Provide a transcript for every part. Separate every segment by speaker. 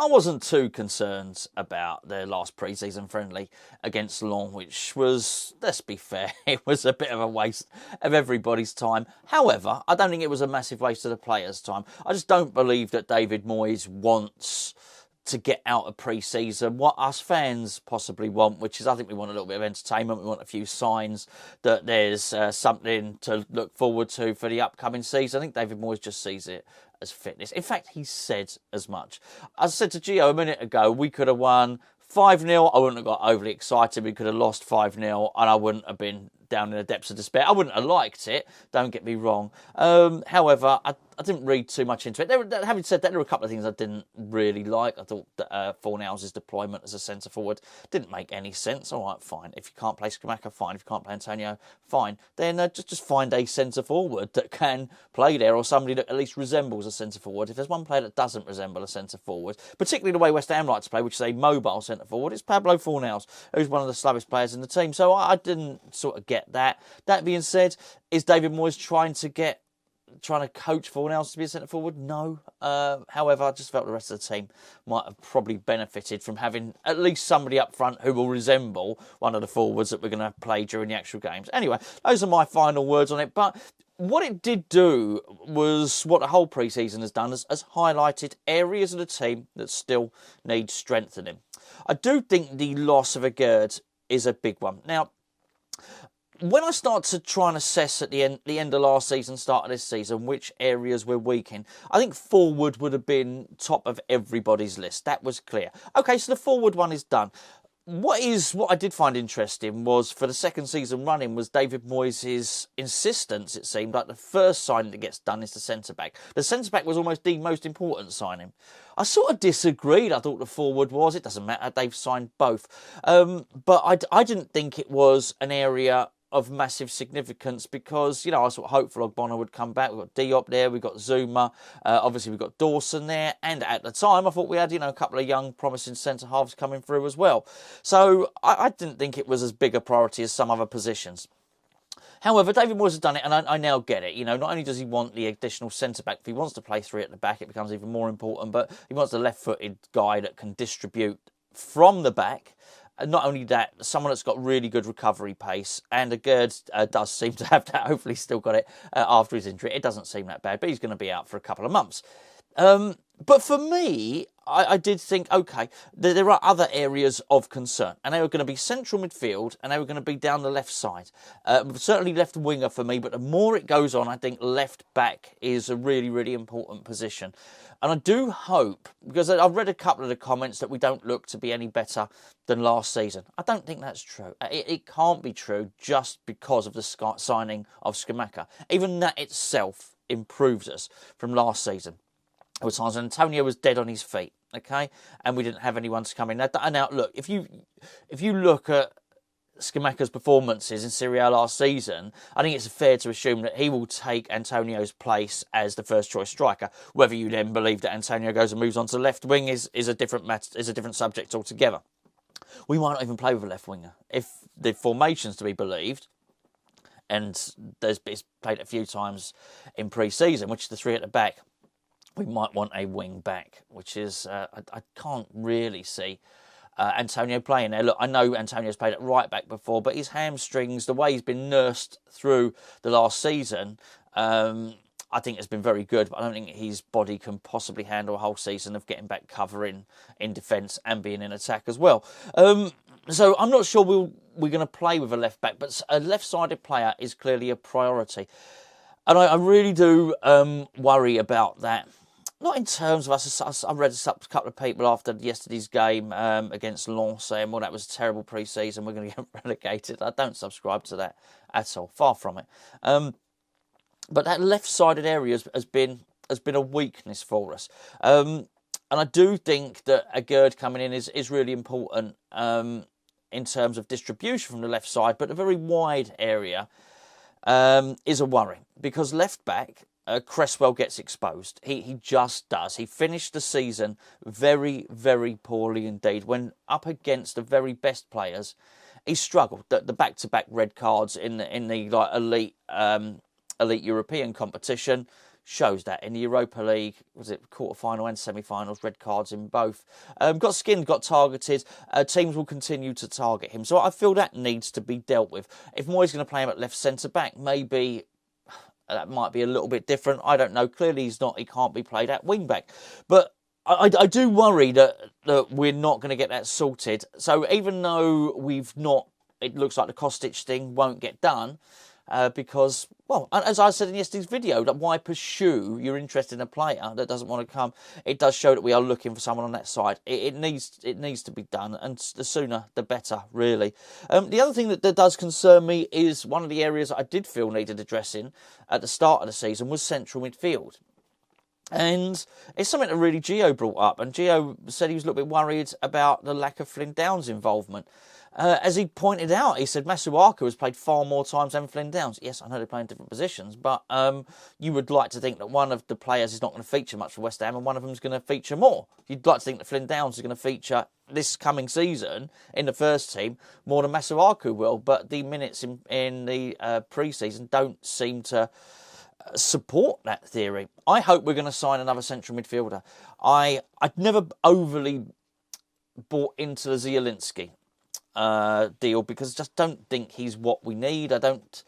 Speaker 1: wasn't too concerned about their last pre-season friendly against Lens, which was, let's be fair, it was a bit of a waste of everybody's time. However, I don't think it was a massive waste of the players' time. I just don't believe that David Moyes wants to get out of pre-season what us fans possibly want, which is, I think we want a little bit of entertainment. We want a few signs that there's something to look forward to for the upcoming season. I think David Moyes just sees it as fitness. In fact, he said as much. I said to Gio a minute ago, we could have won 5-0. I wouldn't have got overly excited. We could have lost 5-0 and I wouldn't have been down in the depths of despair. I wouldn't have liked it, don't get me wrong. However, I didn't read too much into it. Having said that, there were a couple of things I didn't really like. I thought that Fornals' deployment as a centre-forward didn't make any sense. All right, fine. If you can't play Scamacca, fine. If you can't play Antonio, fine. Then just find a centre-forward that can play there, or somebody that at least resembles a centre-forward. If there's one player that doesn't resemble a centre-forward, particularly the way West Ham like to play, which is a mobile centre-forward, it's Pablo Fornals, who's one of the slowest players in the team. So I didn't sort of get that. That being said, is David Moyes trying to coach Fornals to be a centre-forward? No. However, I just felt the rest of the team might have probably benefited from having at least somebody up front who will resemble one of the forwards that we're going to play during the actual games. Anyway, those are my final words on it. But what it did do was what the whole pre-season has done, has highlighted areas of the team that still need strengthening. I do think the loss of Agerd is a big one. Now, when I start to try and assess at the end of last season, start of this season, which areas we're weak in, I think forward would have been top of everybody's list. That was clear. Okay, so the forward one is done. What I did find interesting was, for the second season running, was David Moyes' insistence, it seemed, like the first signing that gets done is the centre-back. The centre-back was almost the most important signing. I sort of disagreed. I thought the forward was. It doesn't matter. They've signed both. But I didn't think it was an area of massive significance, because, you know, I was sort of hopeful Ogbonna would come back. We've got Diop there, we've got Zuma, obviously we've got Dawson there, and at the time I thought we had, you know, a couple of young promising centre-halves coming through as well. So I didn't think it was as big a priority as some other positions. However, David Moyes has done it, and I now get it. You know, not only does he want the additional centre-back, if he wants to play three at the back, it becomes even more important, but he wants the left-footed guy that can distribute from the back. Not only that, someone that's got really good recovery pace, and Agerd does seem to have that. Hopefully he's still got it after his injury. It doesn't seem that bad, but he's going to be out for a couple of months. But for me, I did think, okay, there are other areas of concern, and they were going to be central midfield, and they were going to be down the left side. Certainly left winger for me, but the more it goes on, I think left back is a really, really important position. And I do hope, because I've read a couple of the comments, that we don't look to be any better than last season. I don't think that's true. It can't be true just because of the signing of Scamacca. Even that itself improves us from last season. There were times when Antonio was dead on his feet, okay, and we didn't have anyone to come in. Now look, if you look at Scamacca's performances in Serie A last season, I think it's fair to assume that he will take Antonio's place as the first choice striker. Whether you then believe that Antonio goes and moves on to the left wing is a different subject altogether. We might not even play with a left winger if the formation's to be believed. And it's played a few times in pre-season, which is the three at the back. We might want a wing back, which is I can't really see Antonio playing there. Look, I know Antonio's played at right back before, but his hamstrings, the way he's been nursed through the last season, I think has been very good. But I don't think his body can possibly handle a whole season of getting back cover in defence and being in attack as well. So I'm not sure we're going to play with a left back, but a left-sided player is clearly a priority. And I really do worry about that. Not in terms of us. I read a couple of people after yesterday's game against Lens saying, well, that was a terrible pre-season, we're going to get relegated. I don't subscribe to that at all. Far from it. But that left-sided area has been a weakness for us. And I do think that Agerd coming in is really important in terms of distribution from the left side, but a very wide area is a worry, because left back, Cresswell gets exposed. He just does. He finished the season very, very poorly indeed. When up against the very best players, he struggled. The back-to-back red cards in the like elite European competition shows that. In the Europa League, was it quarter-final and semi-finals, red cards in both. Got skinned, got targeted. Teams will continue to target him. So I feel that needs to be dealt with. If Moyes going to play him at left centre-back, maybe that might be a little bit different. I don't know. Clearly he can't be played at wing-back. But I do worry that we're not going to get that sorted. So even though it looks like the Kostic thing won't get done, because, well, as I said in yesterday's video, that why pursue your interest in a player that doesn't want to come? It does show that we are looking for someone on that side. It needs to be done, and the sooner the better, really. The other thing that does concern me is one of the areas I did feel needed addressing at the start of the season was central midfield. And it's something that really Gio brought up. And Gio said he was a little bit worried about the lack of Flynn Downs' involvement. As he pointed out, he said Masuaku has played far more times than Flynn Downs. Yes, I know they play in different positions, but you would like to think that one of the players is not going to feature much for West Ham and one of them is going to feature more. You'd like to think that Flynn Downs is going to feature this coming season in the first team more than Masuaku will, but the minutes in the pre-season don't seem to support that theory. I hope we're going to sign another central midfielder. I'd never overly bought into the Zielinski deal because I just don't think he's what we need. I don't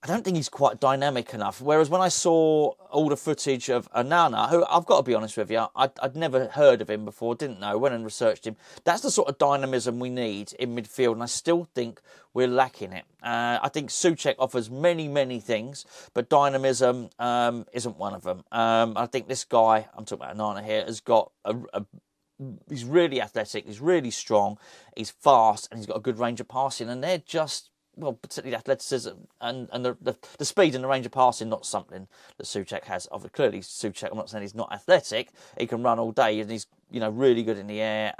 Speaker 1: think he's quite dynamic enough. Whereas when I saw all the footage of Onana, who I've got to be honest with you, I'd never heard of him before, didn't know, went and researched him. That's the sort of dynamism we need in midfield, and I still think we're lacking it. I think Souček offers many, many things, but dynamism isn't one of them. I think this guy, I'm talking about Onana here, has got he's really athletic, he's really strong, he's fast, and he's got a good range of passing, and they're just, well, particularly athleticism and the speed and the range of passing, not something that Souček has. Clearly, Souček, I'm not saying he's not athletic, he can run all day, and he's, really good in the air,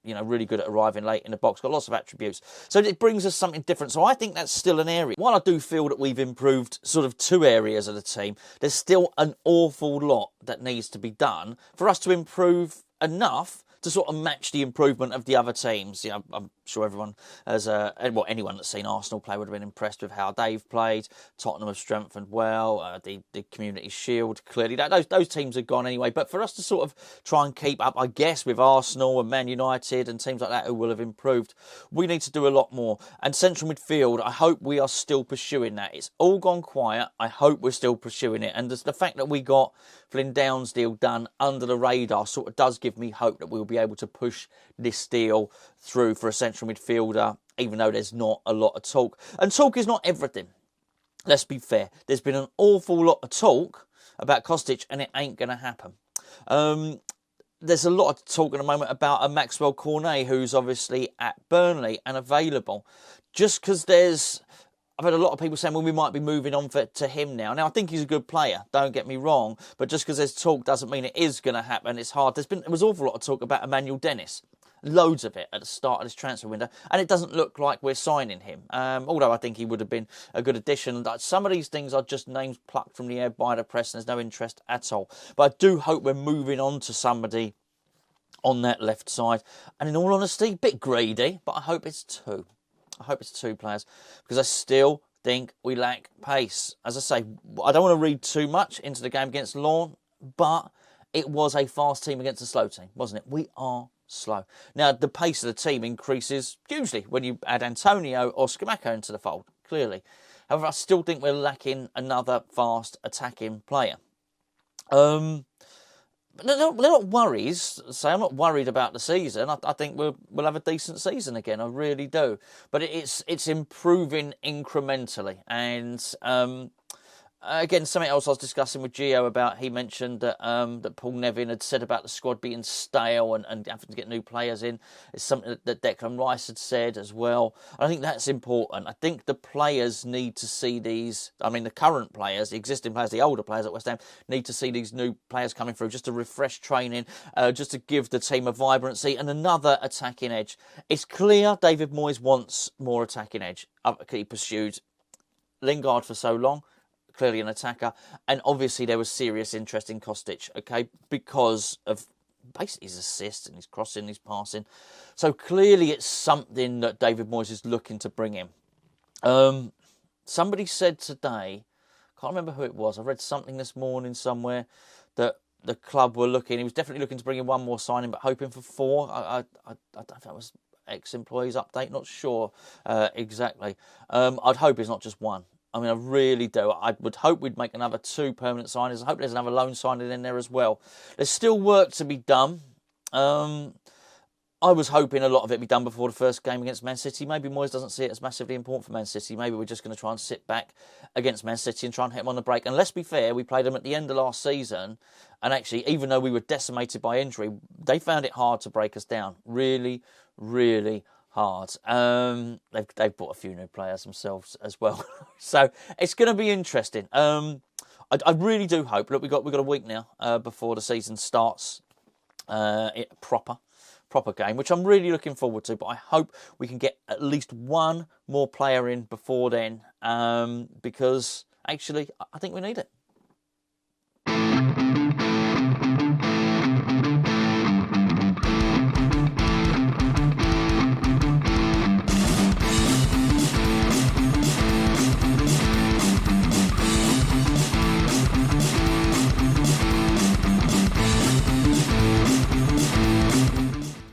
Speaker 1: really good at arriving late in the box, got lots of attributes. So it brings us something different. So I think that's still an area. While I do feel that we've improved sort of two areas of the team, there's still an awful lot that needs to be done for us to improve enough to sort of match the improvement of the other teams. I'm sure everyone anyone that's seen Arsenal play would have been impressed with how they've played. Tottenham have strengthened well. The Community Shield, clearly, those teams have gone anyway. But for us to sort of try and keep up, I guess, with Arsenal and Man United and teams like that who will have improved, we need to do a lot more. And central midfield, I hope we are still pursuing that. It's all gone quiet. I hope we're still pursuing it. And the fact that we got Flynn Downs' deal done under the radar sort of does give me hope that we'll be able to push this deal through for a central midfielder, even though there's not a lot of talk. And talk is not everything. Let's be fair. There's been an awful lot of talk about Kostic, and it ain't going to happen. There's a lot of talk at the moment about a Maxwell Cornet, who's obviously at Burnley and available. Just because I've had a lot of people saying, well, we might be moving on to him now. Now, I think he's a good player, don't get me wrong, but just because there's talk doesn't mean it is going to happen. It's hard. There was an awful lot of talk about Emmanuel Dennis. Loads of it at the start of this transfer window, and it doesn't look like we're signing him. Although I think he would have been a good addition. Some of these things are just names plucked from the air by the press, and there's no interest at all. But I do hope we're moving on to somebody on that left side. And in all honesty, a bit greedy, but I hope it's two. I hope it's two players, because I still think we lack pace. As I say, I don't want to read too much into the game against Lorne, but it was a fast team against a slow team, wasn't it? We are slow. Now, the pace of the team increases hugely when you add Antonio or Scamacca into the fold, clearly. However, I still think we're lacking another fast attacking player. But they're not worries. I'm not worried about the season. I think we'll have a decent season again. I really do. But it's improving incrementally. And again, something else I was discussing with Gio about, he mentioned that that Paul Nevin had said about the squad being stale and having to get new players in. It's something that Declan Rice had said as well. I think that's important. I think the players need to see these, the current players, the existing players, the older players at West Ham, need to see these new players coming through just to refresh training, just to give the team a vibrancy and another attacking edge. It's clear David Moyes wants more attacking edge. He pursued Lingard for so long. Clearly an attacker, and obviously there was serious interest in Kostic, okay, because of basically his assists and his crossing, his passing. So clearly it's something that David Moyes is looking to bring in. Somebody said today, I can't remember who it was. I read something this morning somewhere that the club were looking. He was definitely looking to bring in one more signing, but hoping for 4. I don't know if that was ex-employees update. Not sure exactly. I'd hope it's not just one. I mean, I really do. I would hope we'd make another 2 permanent signings. I hope there's another loan signing in there as well. There's still work to be done. I was hoping a lot of it be done before the first game against Man City. Maybe Moyes doesn't see it as massively important for Man City. Maybe we're just going to try and sit back against Man City and try and hit them on the break. And let's be fair, we played them at the end of last season. And actually, even though we were decimated by injury, they found it hard to break us down. Really, really hard. They've bought a few new players themselves as well. So it's going to be interesting. I really do hope. Look, we've got a week now before the season starts. Proper game, which I'm really looking forward to, but I hope we can get at least one more player in before then, because actually I think we need it.